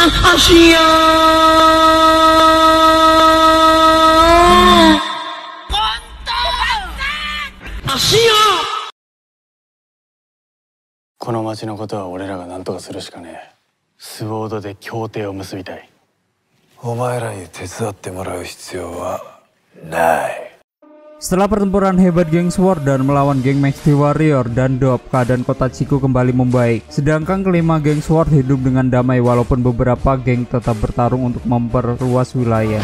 Asia. Asia. この町のことは俺らが何とかするしかねえ。スウォードで協定を結びたい。お前らに手伝ってもらう必要はない。 Setelah pertempuran hebat geng Sword dan melawan geng Maxi Warrior dan Dop, keadaan kota Chiku kembali membaik. Sedangkan kelima geng Sword hidup dengan damai walaupun beberapa geng tetap bertarung untuk memperluas wilayah.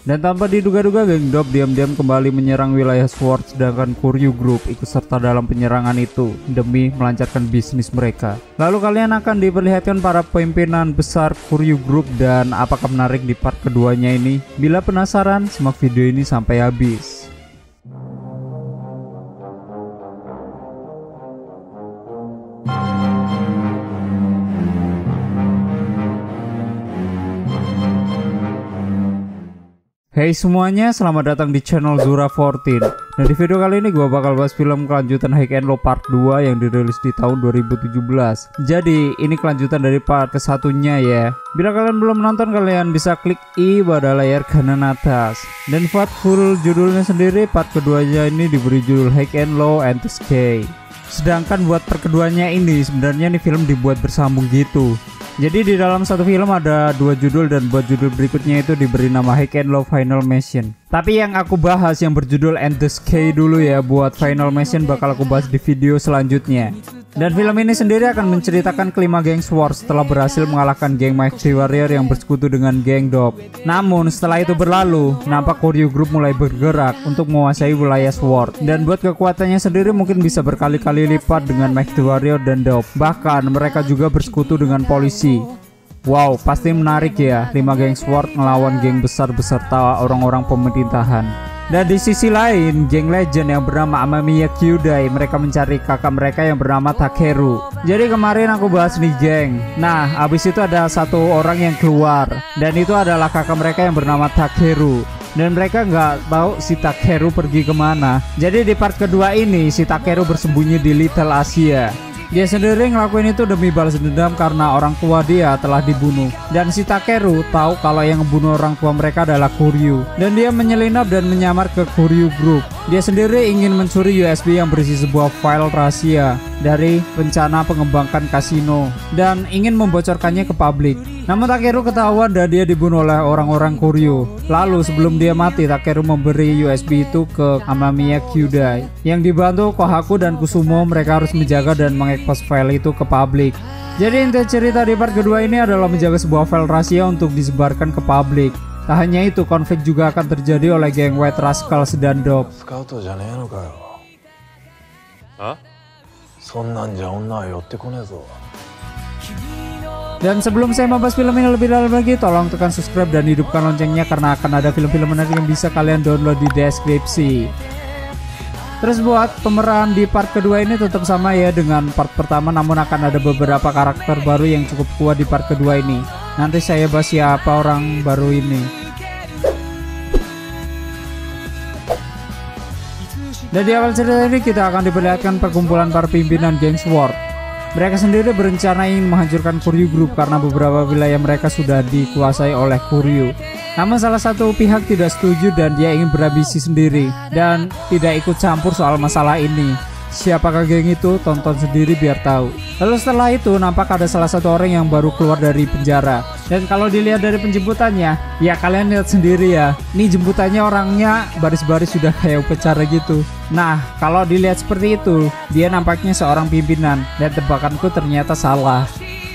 Dan tanpa diduga-duga geng Dop diam-diam kembali menyerang wilayah Sword, sedangkan Kuryu Group ikut serta dalam penyerangan itu demi melancarkan bisnis mereka. Lalu kalian akan diperlihatkan para pimpinan besar Kuryu Group dan apakah menarik di part keduanya ini? Bila penasaran, simak video ini sampai habis. Hey semuanya, selamat datang di channel Zura14. Dan di video kali ini gue bakal bahas film kelanjutan High and Low part 2 yang dirilis di tahun 2017. Jadi ini kelanjutan dari part ke-1-nya ya. Bila kalian belum nonton, kalian bisa klik I pada layar kanan atas. Dan buat full judulnya sendiri, part keduanya ini diberi judul High and Low and the Sky. Sedangkan buat part keduanya ini sebenarnya nih film dibuat bersambung gitu. Jadi di dalam satu film ada dua judul dan buat judul berikutnya itu diberi nama High and Low Final Mission. Tapi yang aku bahas yang berjudul And the Sky dulu ya, buat Final Mission bakal aku bahas di video selanjutnya. Dan film ini sendiri akan menceritakan kelima geng Sword setelah berhasil mengalahkan geng Maxi Warrior yang bersekutu dengan geng Dop. Namun setelah itu berlalu, nampak Kuryu Group mulai bergerak untuk menguasai wilayah Sword. Dan buat kekuatannya sendiri mungkin bisa berkali-kali lipat dengan Maxi Warrior dan Dop. Bahkan mereka juga bersekutu dengan polisi. Wow, pasti menarik ya, 5 geng Sword ngelawan geng besar beserta orang-orang pemerintahan. Dan di sisi lain, geng legend yang bernama Amamiya Kyudai, mereka mencari kakak mereka yang bernama Takeru. Jadi kemarin aku bahas nih geng. Nah, abis itu ada satu orang yang keluar, dan itu adalah kakak mereka yang bernama Takeru. Dan mereka nggak tahu si Takeru pergi kemana. Jadi di part kedua ini, si Takeru bersembunyi di Little Asia. Dia sendiri ngelakuin itu demi balas dendam karena orang tua dia telah dibunuh. Dan si Takeru tahu kalau yang membunuh orang tua mereka adalah Kuryu. Dan dia menyelinap dan menyamar ke Kuryu Group. Dia sendiri ingin mencuri USB yang berisi sebuah file rahasia dari rencana pengembangkan kasino dan ingin membocorkannya ke publik. Namun Takeru ketahuan dan dia dibunuh oleh orang-orang Kuryu. Lalu sebelum dia mati, Takeru memberi USB itu ke Amamiya Kyudai. Yang dibantu Kohaku dan Kusumo, mereka harus menjaga dan mengekspos file itu ke publik. Jadi inti cerita di part kedua ini adalah menjaga sebuah file rahasia untuk disebarkan ke publik. Tak hanya itu, konflik juga akan terjadi oleh geng White Rascals dan Dop. Dan sebelum saya membahas film ini lebih dalam lagi, tolong tekan subscribe dan hidupkan loncengnya karena akan ada film-film menarik yang bisa kalian download di deskripsi. Terus buat pemeran di part kedua ini tetap sama ya dengan part pertama, namun akan ada beberapa karakter baru yang cukup kuat di part kedua ini. Nanti saya bahas siapa orang baru ini. Dan di awal cerita ini kita akan diperlihatkan perkumpulan para pimpinan geng Sword. Mereka sendiri berencana ingin menghancurkan Kuryu Group karena beberapa wilayah mereka sudah dikuasai oleh Kuryu. Namun salah satu pihak tidak setuju dan dia ingin berambisi sendiri dan tidak ikut campur soal masalah ini. Siapakah geng itu? Tonton sendiri biar tahu. Lalu setelah itu nampak ada salah satu orang yang baru keluar dari penjara. Dan kalau dilihat dari penjemputannya, ya kalian lihat sendiri ya. Ini jemputannya orangnya baris-baris sudah kayak upacara gitu. Nah, kalau dilihat seperti itu, dia nampaknya seorang pimpinan. Dan tebakanku ternyata salah.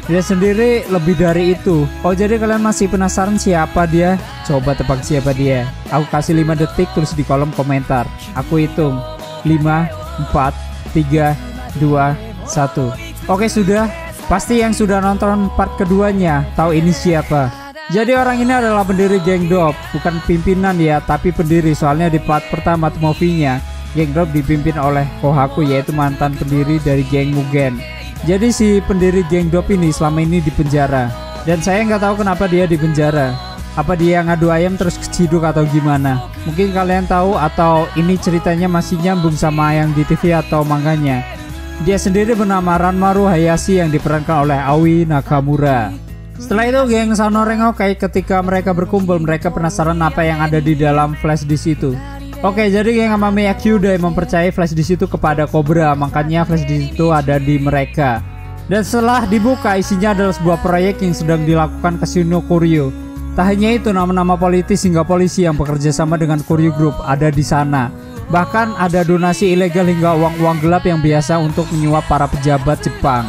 Dia sendiri lebih dari itu. Oh, jadi kalian masih penasaran siapa dia? Coba tebak siapa dia. Aku kasih 5 detik, tulis di kolom komentar. Aku hitung 5, 4, 3, 2, 1. Oke sudah. Pasti yang sudah nonton part keduanya tahu ini siapa. Jadi orang ini adalah pendiri geng Dop. Bukan pimpinan ya, tapi pendiri. Soalnya di part pertama movie-nya, geng Dop dipimpin oleh Kohaku, yaitu mantan pendiri dari geng Mugen. Jadi si pendiri geng Dop ini selama ini di penjara. Dan saya nggak tahu kenapa dia di penjara. Apa dia ngadu ayam terus keciduk atau gimana? Mungkin kalian tahu atau ini ceritanya masih nyambung sama yang di TV atau manganya. Dia sendiri bernama Ranmaru Hayashi yang diperankan oleh Aoi Nakamura. Setelah itu geng Sanorengokai ketika mereka berkumpul, mereka penasaran apa yang ada di dalam flash disk itu. Oke, jadi geng Amamiya Kyudai mempercayai flash disk itu kepada Cobra, makanya flash disk itu ada di mereka. Dan setelah dibuka, isinya adalah sebuah proyek yang sedang dilakukan Casino Koryo. Tak hanya itu, nama-nama politis hingga polisi yang bekerja sama dengan Koryo Group ada di sana. Bahkan ada donasi ilegal hingga uang-uang gelap yang biasa untuk menyuap para pejabat Jepang.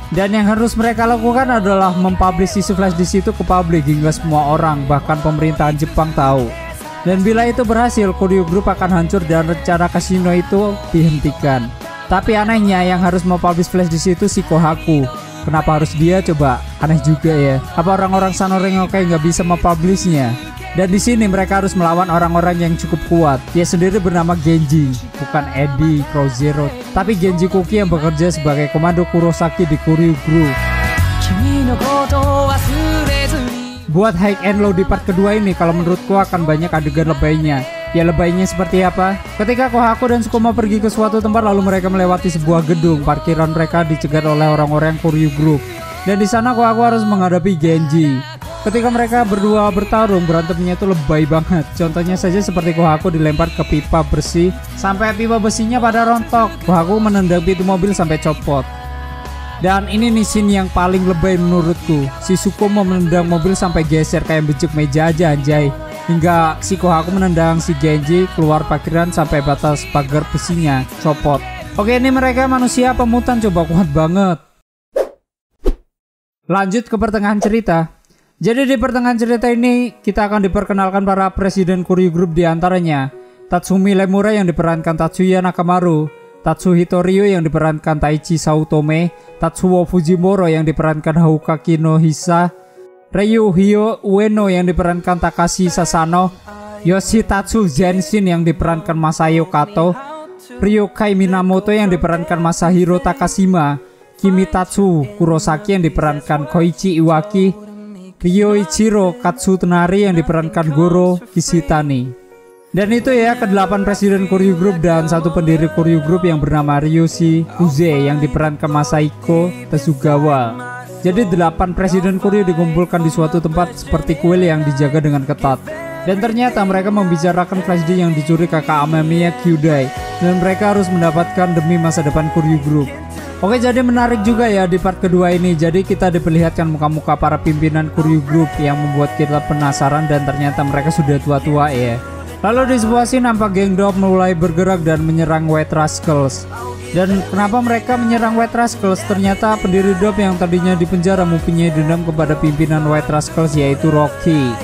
Dan yang harus mereka lakukan adalah mempublish isi flash disk itu ke publik hingga semua orang, bahkan pemerintahan Jepang tahu. Dan bila itu berhasil, Koryo Group akan hancur dan rencana kasino itu dihentikan. Tapi anehnya yang harus mempublish flash disk itu si Kohaku. Kenapa harus dia coba? Aneh juga ya. Apa orang-orang Sanorengokai nggak bisa mempublishnya? Dan di sini mereka harus melawan orang-orang yang cukup kuat. Dia sendiri bernama Genji, bukan Eddie Crozero, tapi Genji Kuki yang bekerja sebagai komando Kurosaki di Koryo Group. Buat high and low di part kedua ini, kalau menurutku akan banyak adegan lebaynya. Ya, lebaynya seperti apa? Ketika Kohaku dan Sukuma pergi ke suatu tempat, lalu mereka melewati sebuah gedung. Parkiran mereka dicegat oleh orang-orang Koryo Group. Dan di sana Kohaku harus menghadapi Genji. Ketika mereka berdua bertarung, berantemnya itu lebay banget. Contohnya saja seperti Kohaku dilempar ke pipa bersih sampai pipa besinya pada rontok. Kohaku menendang pintu mobil sampai copot. Dan ini nih scene yang paling lebay menurutku. Si Sukuma menendang mobil sampai geser kayak becek meja aja anjay. Hingga si Kohaku menendang si Genji keluar parkiran sampai batas pagar besinya copot. Oke, ini mereka manusia pemutan coba kuat banget. Lanjut ke pertengahan cerita. Jadi di pertengahan cerita ini kita akan diperkenalkan para presiden Koryo Group, diantaranya Tatsumi Lemura yang diperankan Tatsuya Nakamaru, Tatsuhito Ryo yang diperankan Taichi Saotome, Tatsuo Fujimoro yang diperankan Haukaki no Hisa, Ryuhyo Ueno yang diperankan Takashi Sasano, Yoshitatsu Genshin yang diperankan Masayo Kato, Ryokai Minamoto yang diperankan Masahiro Takashima, Kimitatsu Kurosaki yang diperankan Koichi Iwaki, Ryoichiro Katsutenari yang diperankan Goro Kishitani. Dan itu ya ke-8 presiden Koryo Group dan satu pendiri Koryo Group yang bernama Ryoshi Kuze yang diperankan Masahiko Tezugawa. Jadi 8 presiden Koryo dikumpulkan di suatu tempat seperti kuil yang dijaga dengan ketat. Dan ternyata mereka membicarakan flash disk yang dicuri kakak Amamiya Kyudai. Dan mereka harus mendapatkan demi masa depan Koryo Group. Oke, jadi menarik juga ya di part kedua ini. Jadi kita diperlihatkan muka-muka para pimpinan Koryo Group yang membuat kita penasaran dan ternyata mereka sudah tua-tua ya. Lalu di sebuah scene nampak geng Dop mulai bergerak dan menyerang White Rascals. Dan kenapa mereka menyerang White Rascals? Ternyata pendiri Dop yang tadinya dipenjara mempunyai dendam kepada pimpinan White Rascals, yaitu Rocky.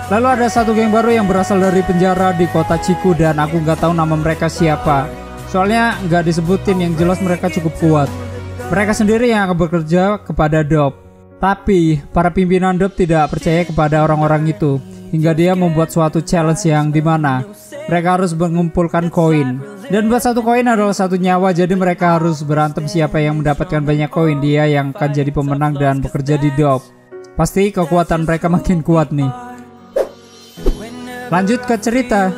Lalu ada satu geng baru yang berasal dari penjara di kota Chiku dan aku nggak tahu nama mereka siapa. Soalnya nggak disebutin, yang jelas mereka cukup kuat. Mereka sendiri yang akan bekerja kepada Dop. Tapi para pimpinan Dop tidak percaya kepada orang-orang itu. Hingga dia membuat suatu challenge yang dimana mereka harus mengumpulkan koin. Dan buat satu koin adalah satu nyawa. Jadi mereka harus berantem siapa yang mendapatkan banyak koin. Dia yang akan jadi pemenang dan bekerja di Dop. Pasti kekuatan mereka makin kuat nih. Lanjut ke cerita.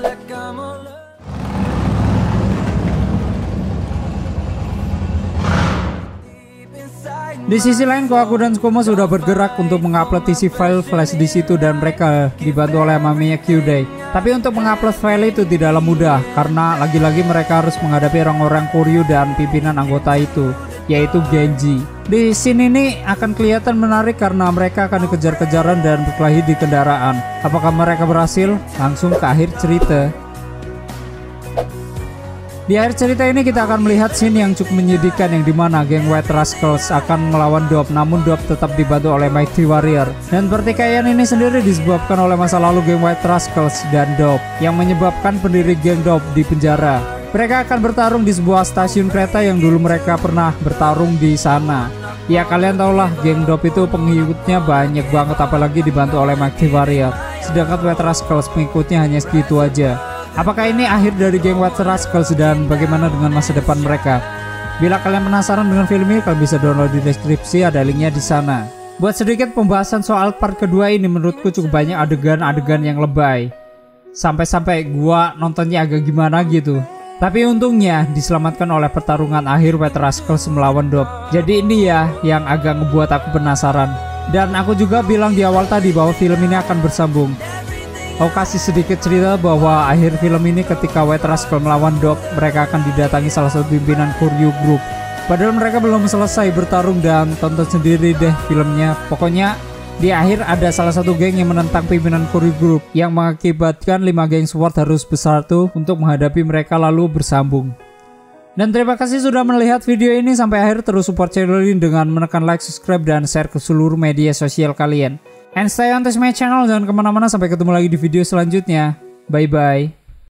Di sisi lain, Kohaku dan Sukuma sudah bergerak untuk mengupload isi file flash di situ dan mereka dibantu oleh Amamiya Kyudai. Tapi untuk mengupload file itu tidaklah mudah karena lagi-lagi mereka harus menghadapi orang-orang Koryo dan pimpinan anggota itu, yaitu Genji. Di sini ini akan kelihatan menarik karena mereka akan dikejar-kejaran dan berkelahi di kendaraan. Apakah mereka berhasil? Langsung ke akhir cerita. Di akhir cerita ini kita akan melihat scene yang cukup menyedihkan yang dimana geng White Rascals akan melawan Dop, namun Dop tetap dibantu oleh Mighty Warrior. Dan pertikaian ini sendiri disebabkan oleh masa lalu geng White Rascals dan Dop yang menyebabkan pendiri geng Dop di penjara. Mereka akan bertarung di sebuah stasiun kereta yang dulu mereka pernah bertarung di sana. Ya kalian tahulah geng Dop itu pengikutnya banyak banget, apalagi dibantu oleh Mighty Warrior. Sedangkan White Rascals pengikutnya hanya segitu aja. Apakah ini akhir dari geng White Rascals dan bagaimana dengan masa depan mereka? Bila kalian penasaran dengan film ini, kalian bisa download di deskripsi, ada linknya di sana. Buat sedikit pembahasan soal part kedua ini, menurutku cukup banyak adegan-adegan yang lebay. Sampai-sampai gua nontonnya agak gimana gitu. Tapi untungnya diselamatkan oleh pertarungan akhir White Rascals melawan Dob. Jadi ini ya yang agak ngebuat aku penasaran. Dan aku juga bilang di awal tadi bahwa film ini akan bersambung. Aku kasih sedikit cerita bahwa akhir film ini ketika White Rascal melawan Dob, mereka akan didatangi salah satu pimpinan Koryu Group. Padahal mereka belum selesai bertarung dan tonton sendiri deh filmnya. Pokoknya di akhir ada salah satu geng yang menentang pimpinan Koryu Group yang mengakibatkan 5 geng SWORD harus bersatu untuk menghadapi mereka lalu bersambung. Dan terima kasih sudah melihat video ini sampai akhir. Terus support channel ini dengan menekan like, subscribe, dan share ke seluruh media sosial kalian. And stay on this my channel, jangan kemana-mana, sampai ketemu lagi di video selanjutnya. Bye bye.